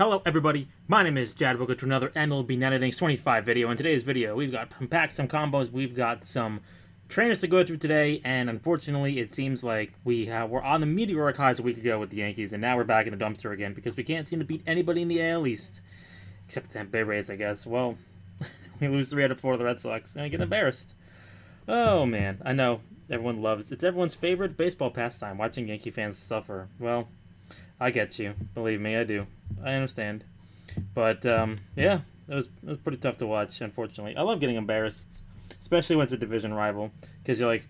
Hello everybody, my name is Jad. Welcome to another MLB Innings 25 video. In today's video, we've got packs, some combos, we've got some trainers to go through today, and unfortunately it seems like we're on the meteoric highs a week ago with the Yankees, and now we're back in the dumpster again because we can't seem to beat anybody in the AL East. Except the Tampa Bay Rays, I guess. Well, we lose 3 out of 4 to the Red Sox, and I get embarrassed. Oh man, I know, it's everyone's favorite baseball pastime, watching Yankee fans suffer. Well, I get you. Believe me, I do. I understand. But, yeah, it was pretty tough to watch, unfortunately. I love getting embarrassed, especially when it's a division rival, because you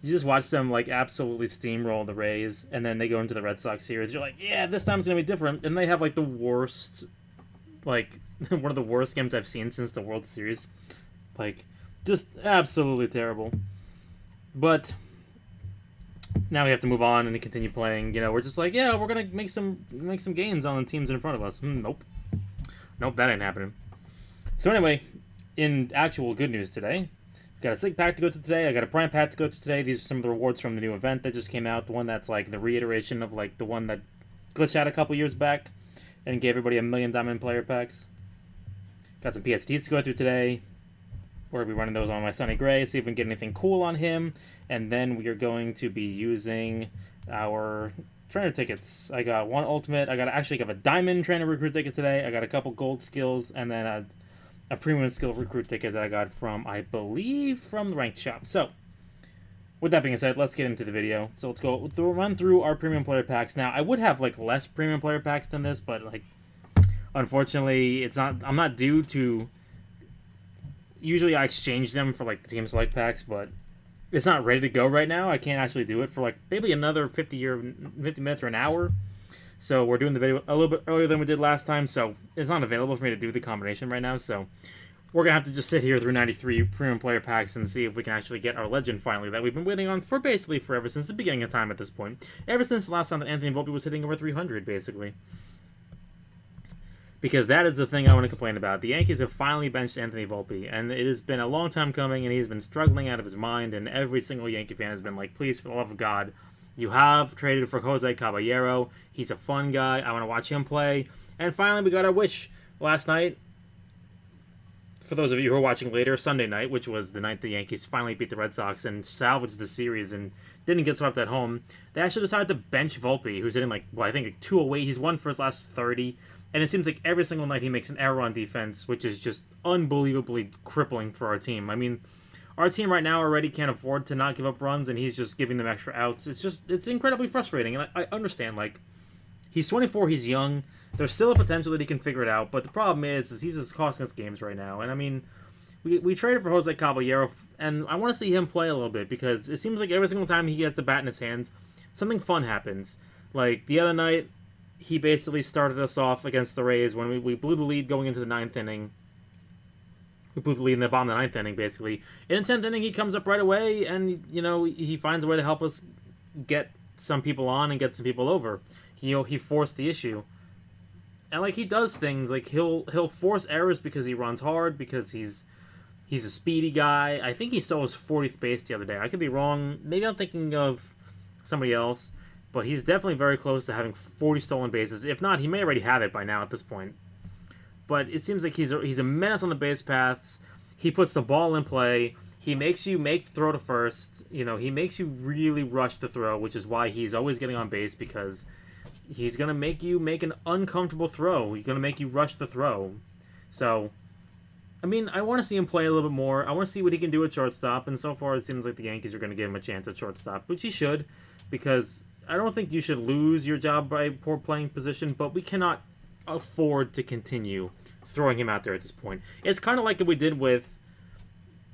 just watch them, absolutely steamroll the Rays, and then they go into the Red Sox series. You're like, yeah, this time's going to be different. And they have, the worst, one of the worst games I've seen since the World Series. Just absolutely terrible. But now we have to move on and continue playing. We're just like, yeah, we're gonna make some gains on the teams in front of us. Nope, that ain't happening. So anyway, in actual good news today, got a sick pack to go to today. I got a prime pack to go to today. These are some of the rewards from the new event that just came out. The one that's the reiteration of the one that glitched out a couple years back and gave everybody 1,000,000 diamond player packs. Got some PSTs to go through today. We're going to be running those on my Sonny Gray, see if we can get anything cool on him. And then we are going to be using our trainer tickets. I got one ultimate. I have a diamond trainer recruit ticket today. I got a couple gold skills, and then a premium skill recruit ticket that I got from, I believe, from the ranked shop. So, with that being said, let's get into the video. So let's run through our premium player packs. Now, I would have less premium player packs than this, but unfortunately, I'm not due to. Usually I exchange them for the team select packs, but it's not ready to go right now. I can't actually do it for maybe another 50 minutes or an hour. So we're doing the video a little bit earlier than we did last time, so it's not available for me to do the combination right now. So we're gonna have to just sit here through 93 premium player packs and see if we can actually get our legend finally that we've been waiting on for basically forever, since the beginning of time at this point. Ever since the last time that Anthony Volpe was hitting over 300, basically. Because that is the thing I want to complain about. The Yankees have finally benched Anthony Volpe, and it has been a long time coming, and he's been struggling out of his mind, and every single Yankee fan has been like, please, for the love of God, you have traded for Jose Caballero. He's a fun guy. I want to watch him play. And finally, we got our wish last night. For those of you who are watching later, Sunday night, which was the night the Yankees finally beat the Red Sox and salvaged the series and didn't get swept at home, they actually decided to bench Volpe, who's hitting I think 208. He's won for his last 30. And it seems like every single night he makes an error on defense, which is just unbelievably crippling for our team. I mean, our team right now already can't afford to not give up runs, and he's just giving them extra outs. It's incredibly frustrating, and I understand, he's 24, he's young. There's still a potential that he can figure it out, but the problem is he's just costing us games right now. And I mean, we traded for Jose Caballero, and I want to see him play a little bit, because it seems like every single time he has the bat in his hands, something fun happens. The other night, he basically started us off against the Rays when we blew the lead going into the 9th inning. We blew the lead in the bottom of the 9th inning, basically. In the 10th inning, he comes up right away, and, he finds a way to help us get some people on and get some people over. He forced the issue. And, he does things. He'll force errors because he runs hard, because he's a speedy guy. I think he stole his 40th base the other day. I could be wrong. Maybe I'm thinking of somebody else. But he's definitely very close to having 40 stolen bases. If not, he may already have it by now at this point. But it seems like he's a menace on the base paths. He puts the ball in play. He makes you make the throw to first. He makes you really rush the throw, which is why he's always getting on base, because he's going to make you make an uncomfortable throw. He's going to make you rush the throw. So, I mean, I want to see him play a little bit more. I want to see what he can do at shortstop. And so far, it seems like the Yankees are going to give him a chance at shortstop, which he should, because I don't think you should lose your job by poor playing position, but we cannot afford to continue throwing him out there at this point. It's kind of like what we did with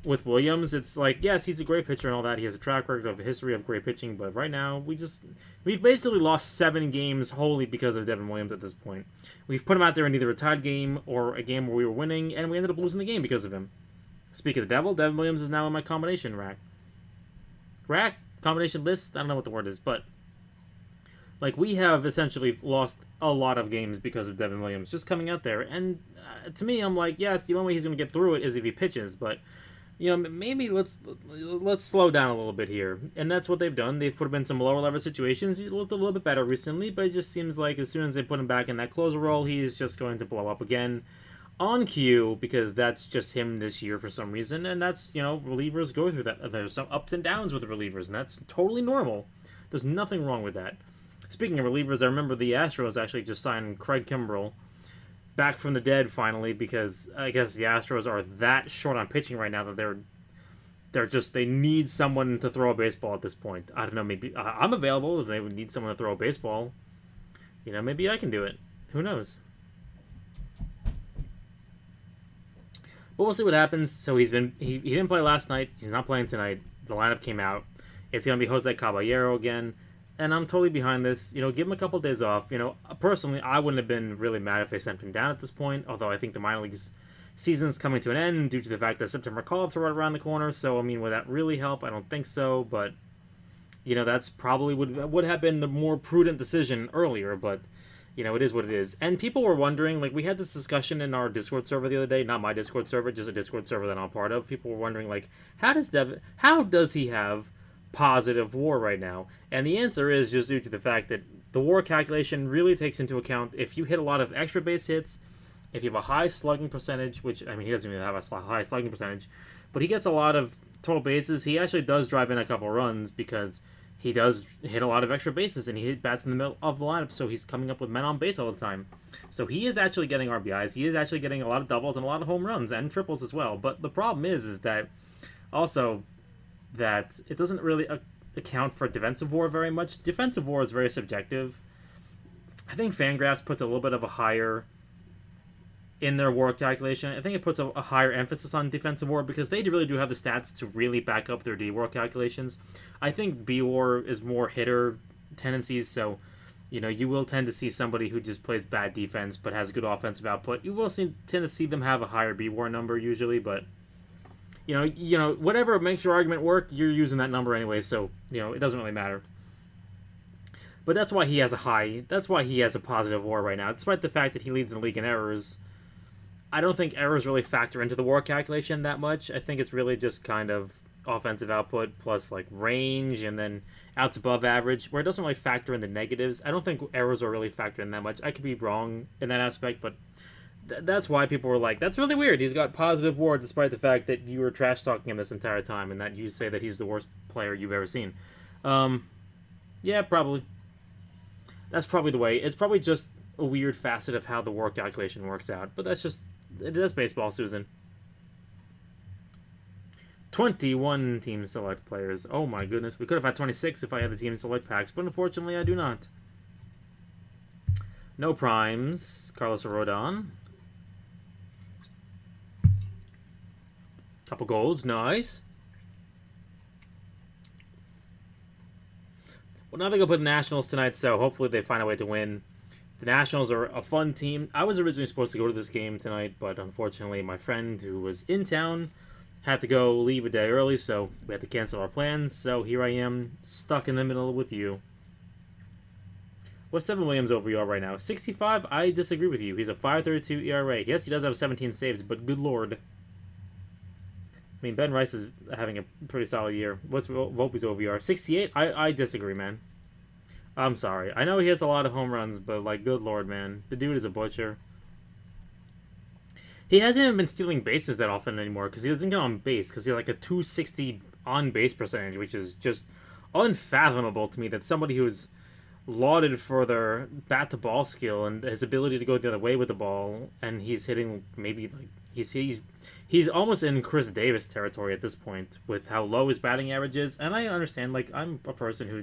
Williams. It's yes, he's a great pitcher and all that. He has a track record of a history of great pitching, but right now we've basically lost 7 games wholly because of Devin Williams at this point. We've put him out there in either a tied game or a game where we were winning, and we ended up losing the game because of him. Speaking of the devil, Devin Williams is now in my combination rack combination list. I don't know what the word is, but we have essentially lost a lot of games because of Devin Williams just coming out there. And to me, I'm yes, the only way he's going to get through it is if he pitches. But maybe let's slow down a little bit here, and that's what they've done. They've put him in some lower level situations. He looked a little bit better recently, but it just seems like as soon as they put him back in that closer role, he's just going to blow up again on cue because that's just him this year for some reason, and that's relievers go through that. There's some ups and downs with relievers, and that's totally normal. There's nothing wrong with that. Speaking of relievers, I remember the Astros actually just signed Craig Kimbrell back from the dead finally because I guess the Astros are that short on pitching right now that they need someone to throw a baseball at this point. I don't know, maybe I'm available if they would need someone to throw a baseball. Maybe I can do it. Who knows? But we'll see what happens. So he didn't play last night. He's not playing tonight. The lineup came out. It's going to be Jose Caballero again. And I'm totally behind this. Give him a couple of days off. Personally, I wouldn't have been really mad if they sent him down at this point. Although I think the minor leagues season's coming to an end due to the fact that September call-ups are right around the corner. So, would that really help? I don't think so. But, that's probably would have been the more prudent decision earlier. But, it is what it is. And people were wondering, we had this discussion in our Discord server the other day. Not my Discord server, just a Discord server that I'm part of. People were wondering, how does he have positive WAR right now? And the answer is just due to the fact that the WAR calculation really takes into account if you hit a lot of extra base hits, if you have a high slugging percentage, which, he doesn't even have a high slugging percentage, but he gets a lot of total bases. He actually does drive in a couple runs because he does hit a lot of extra bases and he bats in the middle of the lineup, so he's coming up with men on base all the time. So he is actually getting RBIs. He is actually getting a lot of doubles and a lot of home runs and triples as well. But the problem is that also that it doesn't really account for defensive WAR very much. Defensive WAR is very subjective. I think Fangraphs puts a little bit of a higher in their WAR calculation. I think it puts a higher emphasis on defensive WAR because they really do have the stats to really back up their D WAR calculations. I think B WAR is more hitter tendencies, so you will tend to see somebody who just plays bad defense but has good offensive output. You will tend to see them have a higher B WAR number usually, but whatever makes your argument work, you're using that number anyway, so, it doesn't really matter. But that's why he has a positive WAR right now, despite the fact that he leads the league in errors. I don't think errors really factor into the WAR calculation that much. I think it's really just kind of offensive output plus, range and then outs above average, where it doesn't really factor in the negatives. I don't think errors are really factored in that much. I could be wrong in that aspect, but that's why people were like, that's really weird. He's got positive WAR despite the fact that you were trash-talking him this entire time and that you say that he's the worst player you've ever seen. Yeah, probably. That's probably the way. It's probably just a weird facet of how the WAR calculation works out. But that's baseball, Susan. 21 team select players. Oh my goodness. We could have had 26 if I had the team select packs, but unfortunately I do not. No primes. Carlos Rodon. Couple goals, nice. Well, now they go play the Nationals tonight, so hopefully they find a way to win. The Nationals are a fun team. I was originally supposed to go to this game tonight, but unfortunately my friend who was in town had to leave a day early, so we had to cancel our plans. So here I am, stuck in the middle with you. What's Evan Williams OVR right now? 65? I disagree with you. He's a 5.32 ERA. Yes, he does have 17 saves, but good lord. Ben Rice is having a pretty solid year. What's Volpe's OVR? 68? I disagree, man. I'm sorry. I know he has a lot of home runs, but, good lord, man. The dude is a butcher. He hasn't even been stealing bases that often anymore because he doesn't get on base because he has, a 260 on-base percentage, which is just unfathomable to me that somebody who's lauded for their bat-to-ball skill and his ability to go the other way with the ball, and he's hitting maybe, he's almost in Chris Davis territory at this point with how low his batting average is. And I understand, I'm a person who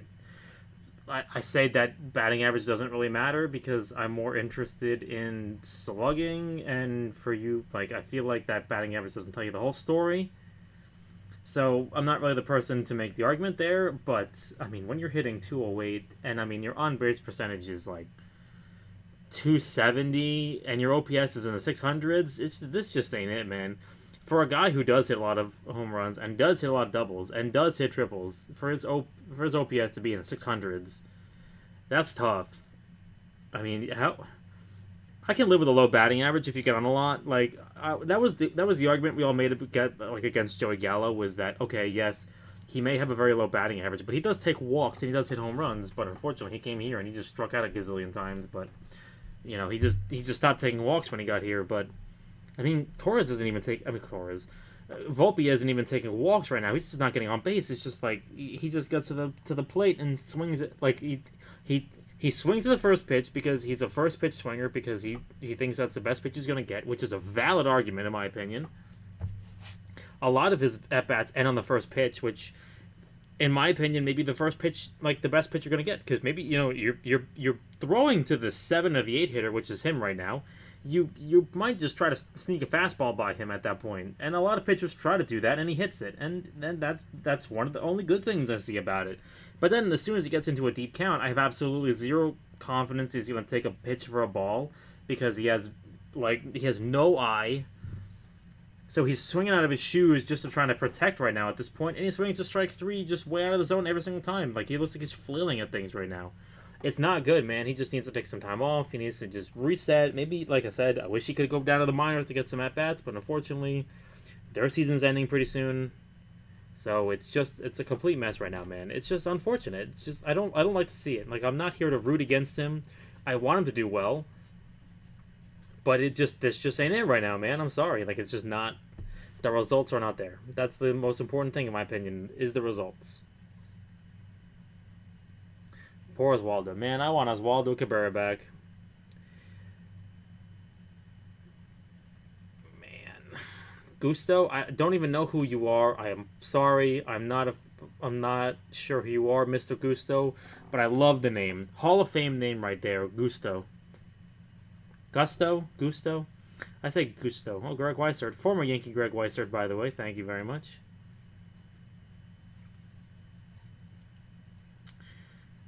I say that batting average doesn't really matter because I'm more interested in slugging, and for you, I feel like that batting average doesn't tell you the whole story. So I'm not really the person to make the argument there, but when you're hitting 208 and your on-base percentage is 270 and your OPS is in the 600s, this just ain't it, man. For a guy who does hit a lot of home runs and does hit a lot of doubles and does hit triples, for his OPS to be in the 600s, that's tough. I I can live with a low batting average if you get on a lot. Like that was the argument we all made against Joey Gallo was that okay, yes, he may have a very low batting average, but he does take walks and he does hit home runs. But unfortunately, he came here and he just struck out a gazillion times. But he just stopped taking walks when he got here. But I mean, Torres doesn't even take. I mean, Torres. Volpe isn't even taking walks right now. He's just not getting on base. It's just like he just gets to the plate and swings it like he swings to the first pitch because he's a first pitch swinger because he thinks that's the best pitch he's going to get, which is a valid argument in my opinion. A lot of his at bats end on the first pitch, which, in my opinion, maybe the first pitch like the best pitch you're going to get because maybe you're throwing to the 7 of the 8 hitter, which is him right now. You might just try to sneak a fastball by him at that point, and a lot of pitchers try to do that, and he hits it, and then that's one of the only good things I see about it. But then as soon as he gets into a deep count, I have absolutely zero confidence he's going to take a pitch for a ball because he has no eye. So he's swinging out of his shoes just to try to protect right now at this point, and he's swinging to strike 3 just way out of the zone every single time. Like he looks like he's flailing at things right now. It's not good, man. He just needs to take some time off. He needs to just reset. Maybe, like I said, I wish he could go down to the minors to get some at-bats, but unfortunately, their season's ending pretty soon. So it's a complete mess right now, man. It's just unfortunate. It's just I don't like to see it. Like I'm not here to root against him. I want him to do well. But this just ain't it right now, man. I'm sorry. Like it's just not the results are not there. That's the most important thing in my opinion, is the results. Poor Oswaldo. Man, I want Oswaldo Cabrera back. Man. Gusto, I don't even know who you are. I am sorry. I'm not sure who you are, Mr. Gusto, but I love the name. Hall of Fame name right there, Gusto. Gusto? I say Gusto. Oh, Greg Weissert. Former Yankee Greg Weissert, by the way. Thank you very much.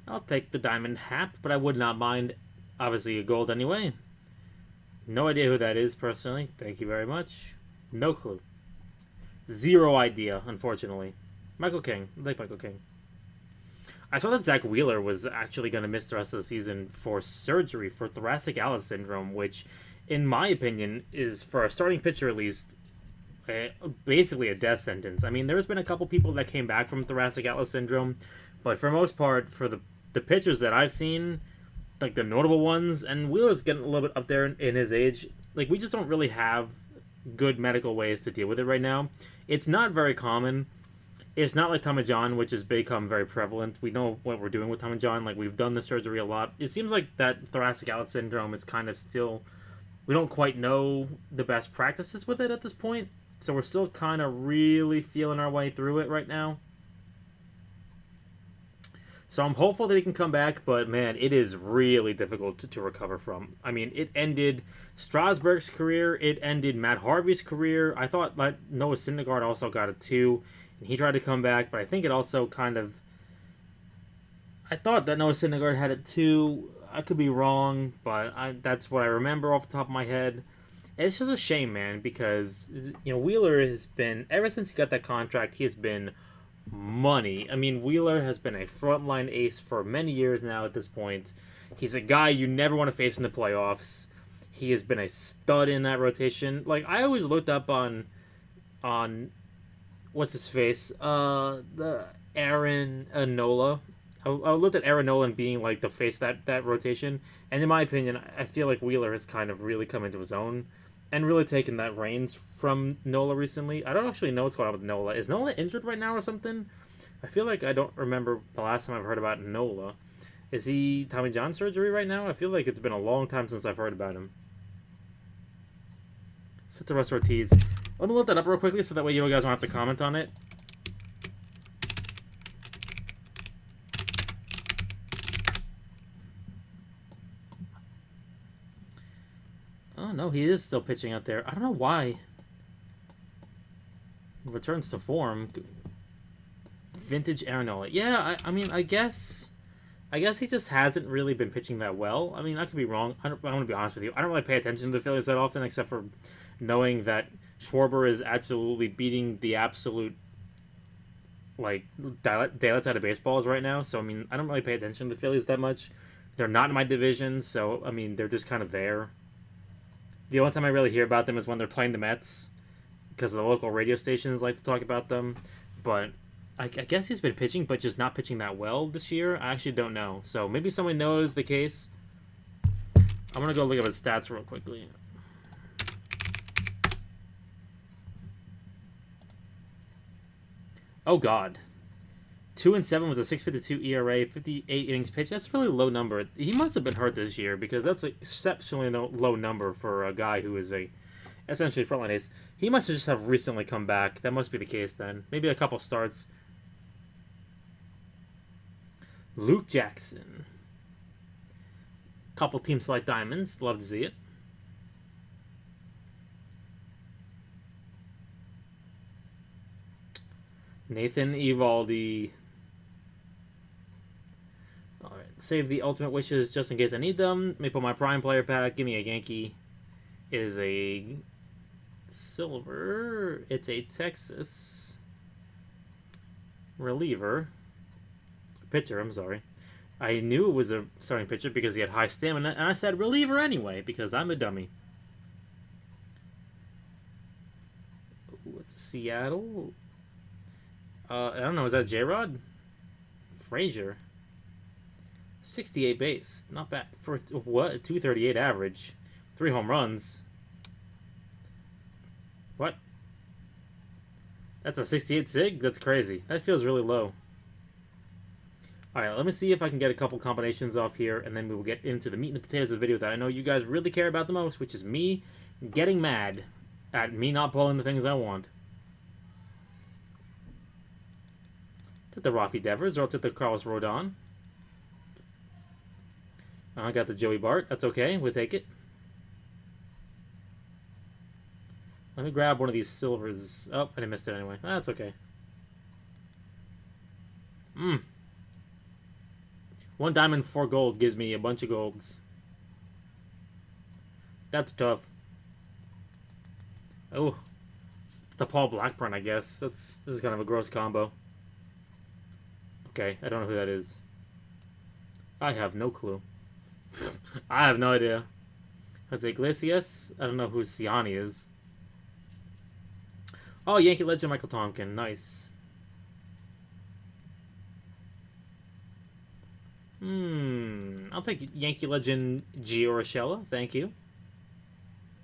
I'll take the diamond hap, but I would not mind, obviously, a gold anyway. No idea who that is, personally. Thank you very much. No clue. Zero idea, unfortunately. Michael King. I like Michael King. I saw that Zach Wheeler was actually going to miss the rest of the season for surgery for thoracic outlet syndrome, which, in my opinion, is, for a starting pitcher at least, basically a death sentence. I mean, there's been a couple people that came back from thoracic outlet syndrome, but for the most part, for the pitchers that I've seen, like the notable ones, and Wheeler's getting a little bit up there in his age, like we just don't really have good medical ways to deal with it right now. It's not very common. It's not like Tommy John, which has become very prevalent. We know what we're doing with Tommy John. Like we've done the surgery a lot. It seems like that thoracic outlet syndrome is kind of still, we don't quite know the best practices with it at this point. So we're still kind of really feeling our way through it right now. So I'm hopeful that he can come back, but man, it is really difficult to recover from. I mean, it ended Strasburg's career, it ended Matt Harvey's career. I thought like Noah Syndergaard also got it too, and he tried to come back, but I think it also kind of... I thought that Noah Syndergaard had it too. I could be wrong, but that's what I remember off the top of my head. And it's just a shame, man, because Wheeler has been, ever since he got that contract, he has been money. I mean, Wheeler has been a frontline ace for many years now at this point. He's a guy you never want to face in the playoffs. He has been a stud in that rotation. Like, I always looked up on what's his face? The Aaron Nola. I looked at Aaron Nola being like the face of that rotation, and in my opinion, I feel like Wheeler has kind of really come into his own and really taken that reins from Nola recently. I don't actually know what's going on with Nola. Is Nola injured right now or something? I feel like I don't remember the last time I've heard about Nola. Is he Tommy John surgery right now? I feel like it's been a long time since I've heard about him. Set the Russ Ortiz. Let me look that up real quickly so that way you guys don't have to comment on it. Oh, no, he is still pitching out there. I don't know why. Returns to form. Vintage Aaron Nola. Yeah, I mean, I guess he just hasn't really been pitching that well. I mean, I could be wrong. I want to be honest with you. I don't really pay attention to the Phillies that often, except for knowing that Schwarber is absolutely beating the absolute, like, daylights out of baseballs right now. So, I mean, I don't really pay attention to the Phillies that much. They're not in my division, so, I mean, they're just kind of there. The only time I really hear about them is when they're playing the Mets, because the local radio stations like to talk about them. But I guess he's been pitching, but just not pitching that well this year. I actually don't know. So maybe someone knows the case. I'm gonna go look up his stats real quickly. Oh God, 2-7 with a 6.52 ERA, 58 innings pitched. That's a really low number. He must have been hurt this year because that's an exceptionally low number for a guy who is essentially frontline ace. He must have just have recently come back. That must be the case then. Maybe a couple starts. Luke Jackson. Couple teams select diamonds. Love to see it. Nathan Eovaldi. Alright, save the ultimate wishes just in case I need them. Let me put my prime player pack. Give me a Yankee. It is a silver. It's a Texas reliever. Pitcher, I'm sorry. I knew it was a starting pitcher because he had high stamina, and I said reliever anyway because I'm a dummy. Ooh, it's Seattle. I don't know, is that J-Rod? Frazier. 68 base. Not bad. For what? 238 average. 3 home runs. What? That's a 68 sig? That's crazy. That feels really low. Alright, let me see if I can get a couple combinations off here, and then we will get into the meat and the potatoes of the video that I know you guys really care about the most, which is me getting mad at me not pulling the things I want. Took the Rafi Devers, or I'll take the Carlos Rodon. I got the Joey Bart. That's okay. We'll take it. Let me grab one of these silvers. Oh, I missed it anyway. That's okay. 1 diamond, 4 gold gives me a bunch of golds. That's tough. Oh. The Paul Blackburn, I guess. This is kind of a gross combo. Okay, I don't know who that is. I have no clue. I have no idea. Jose Iglesias? I don't know who Siani is. Oh, Yankee legend Michael Tompkin. Nice. I'll take Yankee legend Gio Urshela. Thank you.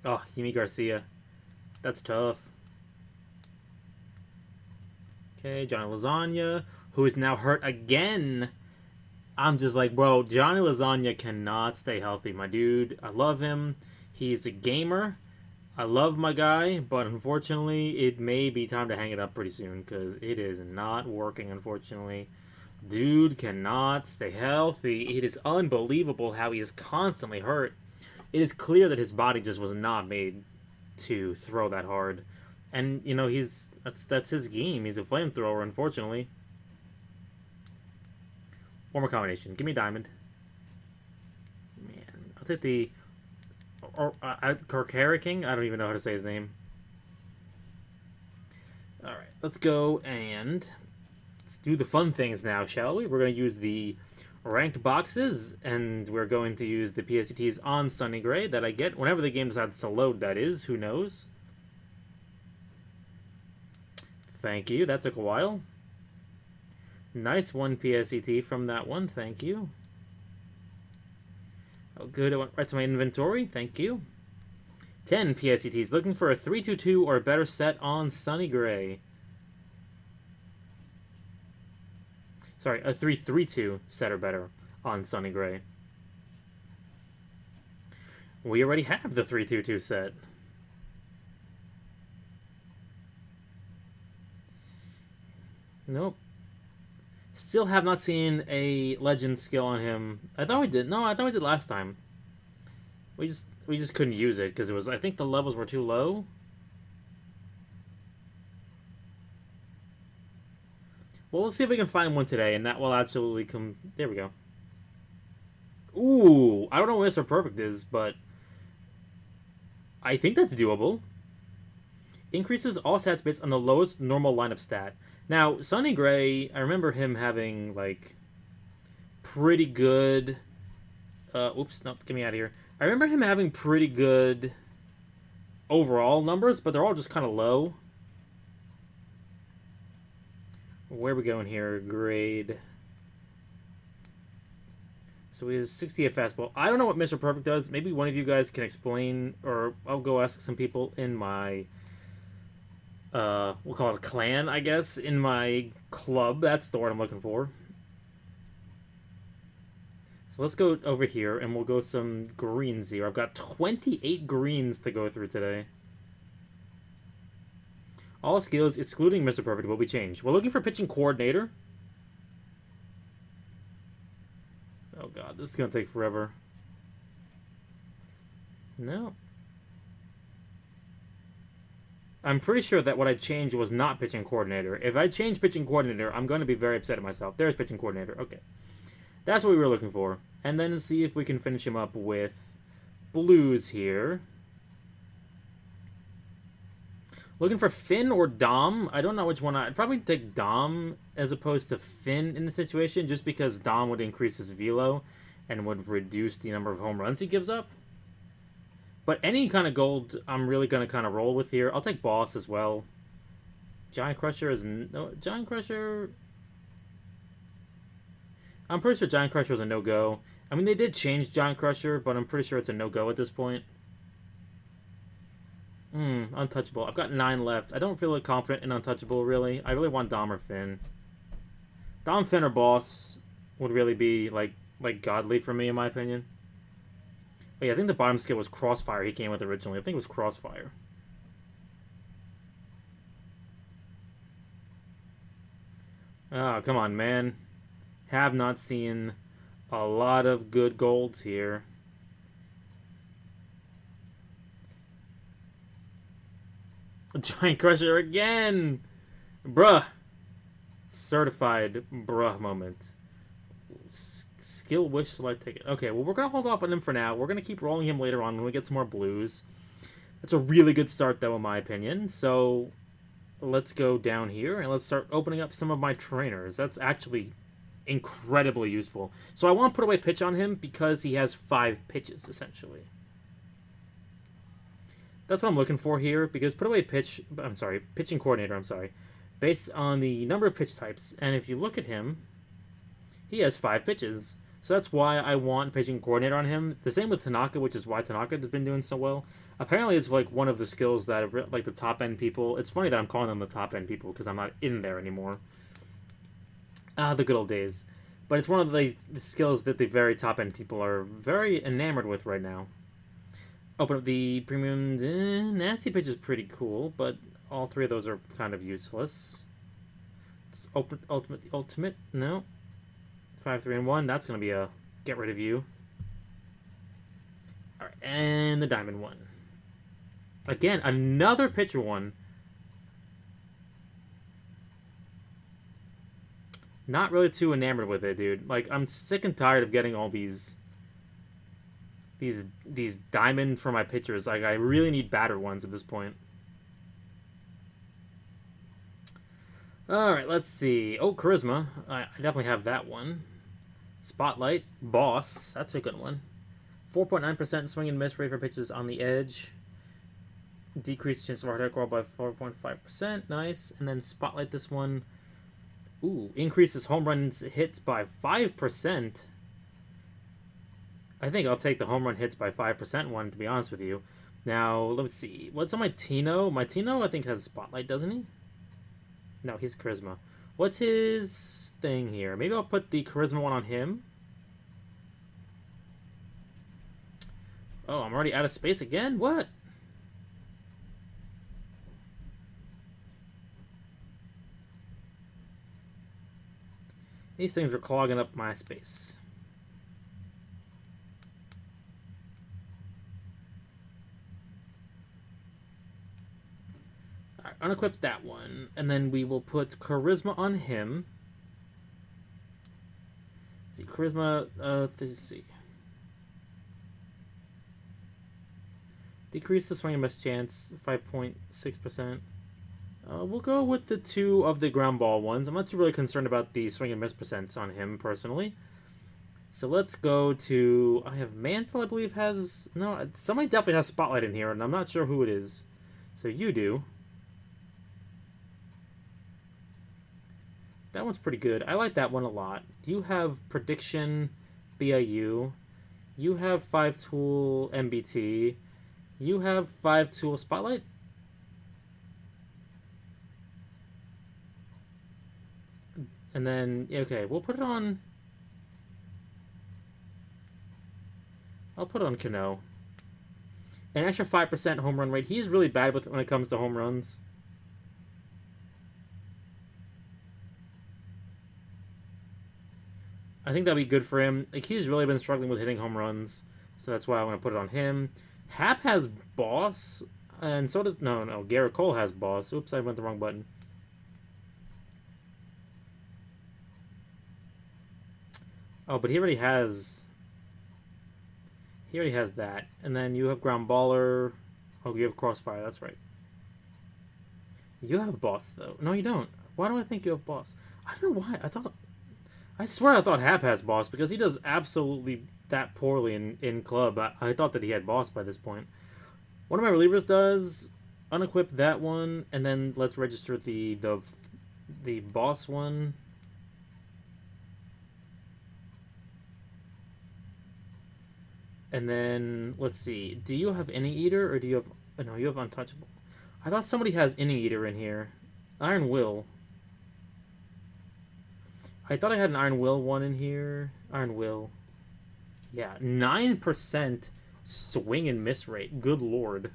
Oh, Yimi Garcia. That's tough. Okay, Johnny Lasagna, who is now hurt again. I'm just like, bro, Johnny Lasagna cannot stay healthy, my dude. I love him. He's a gamer. I love my guy, but unfortunately, it may be time to hang it up pretty soon because it is not working, unfortunately. Dude cannot stay healthy. It is unbelievable how he is constantly hurt. It is clear that his body just was not made to throw that hard. And, you know, that's his game. He's a flamethrower, unfortunately. One more combination. Give me a diamond. Man, I'll take the... Corkara King? I don't even know how to say his name. Alright, let's go and... let's do the fun things now, shall we? We're going to use the ranked boxes, and we're going to use the PSETs on Sonny Gray that I get whenever the game decides to load, that is. Who knows? Thank you. That took a while. Nice 1 PSET from that one. Thank you. Oh, good. It went right to my inventory. Thank you. 10 PSETs. Looking for a 3-2-2 or better set on Sonny Gray. Sorry, a 3-3-2 set or better on Sonny Gray. We already have the 3-2-2 set. Nope. Still have not seen a legend skill on him. I thought we did. No, I thought we did last time. We just couldn't use it because it was. I think the levels were too low. Well, let's see if we can find one today, and that will absolutely come. There we go. Ooh, I don't know where Mr. Perfect is, but I think that's doable. Increases all stats based on the lowest normal lineup stat. Now, Sonny Gray, I remember him having, like, pretty good... oops, nope, get me out of here. I remember him having pretty good overall numbers, but they're all just kind of low. Where are we going here? Grade. So he has 68 fastball. I don't know what Mr. Perfect does. Maybe one of you guys can explain, or I'll go ask some people in my, we'll call it a clan, I guess, in my club. That's the word I'm looking for. So let's go over here, and we'll go some greens here. I've got 28 greens to go through today. All skills, excluding Mr. Perfect, will be changed. We're looking for pitching coordinator. Oh god, this is going to take forever. No. I'm pretty sure that what I changed was not pitching coordinator. If I change pitching coordinator, I'm going to be very upset at myself. There's pitching coordinator. Okay. That's what we were looking for. And then see if we can finish him up with blues here. Looking for Finn or Dom. I don't know which one. I'd probably take Dom as opposed to Finn in the situation, just because Dom would increase his velo and would reduce the number of home runs he gives up. But any kind of gold, I'm really going to kind of roll with here. I'll take Boss as well. Giant Crusher is... No, Giant Crusher... I'm pretty sure Giant Crusher is a no-go. I mean, they did change Giant Crusher, but I'm pretty sure it's a no-go at this point. Untouchable. I've got 9 left. I don't feel confident in Untouchable, really. I really want Dom or Finn. Dom, Finn, or Boss would really be, like godly for me, in my opinion. Oh, yeah, I think the bottom skill was Crossfire he came with originally. I think it was Crossfire. Oh, come on, man. Have not seen a lot of good golds here. Giant Crusher again! Bruh. Certified bruh moment. Skill wish select ticket. Okay, well, we're going to hold off on him for now. We're going to keep rolling him later on when we get some more blues. That's a really good start, though, in my opinion. So, let's go down here and let's start opening up some of my trainers. That's actually incredibly useful. So I want to put away pitch on him because he has 5 pitches, essentially. That's what I'm looking for here, because put away pitch... I'm sorry, pitching coordinator, I'm sorry. Based on the number of pitch types, and if you look at him, he has 5 pitches. So that's why I want pitching coordinator on him. The same with Tanaka, which is why Tanaka has been doing so well. Apparently it's like one of the skills that, like, the top-end people... It's funny that I'm calling them the top-end people, because I'm not in there anymore. The good old days. But it's one of the skills that the very top-end people are very enamored with right now. Open up the premium. Nasty Pitch is pretty cool, but all 3 of those are kind of useless. Let's open the ultimate. No. 5, 3, and 1. That's going to be a get rid of you. Alright, and the diamond one. Again, another pitcher one. Not really too enamored with it, dude. Like, I'm sick and tired of getting all these diamond for my pitchers. Like, I really need batter ones at this point. Alright, let's see. Oh, Charisma. I definitely have that one. Spotlight. Boss. That's a good one. 4.9% swing and miss rate for pitches on the edge. Decreased chance of hard hit roll by 4.5%. Nice. And then Spotlight this one. Ooh, increases home runs hits by 5%. I think I'll take the home run hits by 5% one, to be honest with you. Now, let's see. What's on my Tino? My Tino, I think, has Spotlight, doesn't he? No, he's Charisma. What's his thing here? Maybe I'll put the Charisma one on him. Oh, I'm already out of space again? What? These things are clogging up my space. Alright, unequip that one. And then we will put Charisma on him. Let's see, Charisma, let's see. Decrease the swing and miss chance, 5.6%. We'll go with the 2 of the ground ball ones. I'm not too really concerned about the swing and miss percents on him, personally. So let's go to... I have Mantle, I believe, has... No, somebody definitely has Spotlight in here, and I'm not sure who it is. So you do. That one's pretty good. I like that one a lot. You have Prediction BIU. You have 5-tool MBT. You have 5-tool Spotlight? And then, okay, we'll put it on... I'll put it on Cano. An extra 5% home run rate. He's really bad with when it comes to home runs. I think that'd be good for him. Like, he's really been struggling with hitting home runs, so that's why I want to put it on him. Hap has Boss, and so does... No, Garrett Cole has Boss. Oops, I went the wrong button. Oh, but he already has... He already has that. And then you have Ground Baller. Oh, you have Crossfire, that's right. You have Boss, though. No, you don't. Why do I think you have Boss? I don't know why. I swear I thought Hap has Boss, because he does absolutely that poorly in club. I thought that he had Boss by this point. One of my relievers does unequip that one, and then let's register the Boss one. And then, let's see. Do you have Inning Eater, or do you have... Oh, no, you have Untouchable. I thought somebody has Inning Eater in here. Iron Will. I thought I had an Iron Will one in here. Iron Will. Yeah, 9% swing and miss rate. Good lord.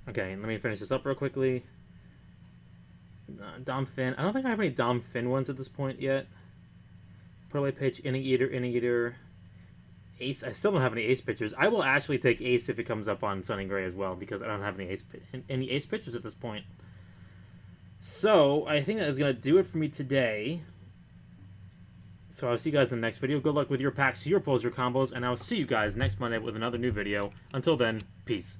Okay, let me finish this up real quickly. Dom Finn. I don't think I have any Dom Finn ones at this point yet. Put away pitch, Inning Eater. Ace. I still don't have any ace pitchers. I will actually take ace if it comes up on Sun and Gray as well, because I don't have any ace pitchers at this point. So, I think that is going to do it for me today. So, I'll see you guys in the next video. Good luck with your packs, your pulls, your combos, and I'll see you guys next Monday with another new video. Until then, peace.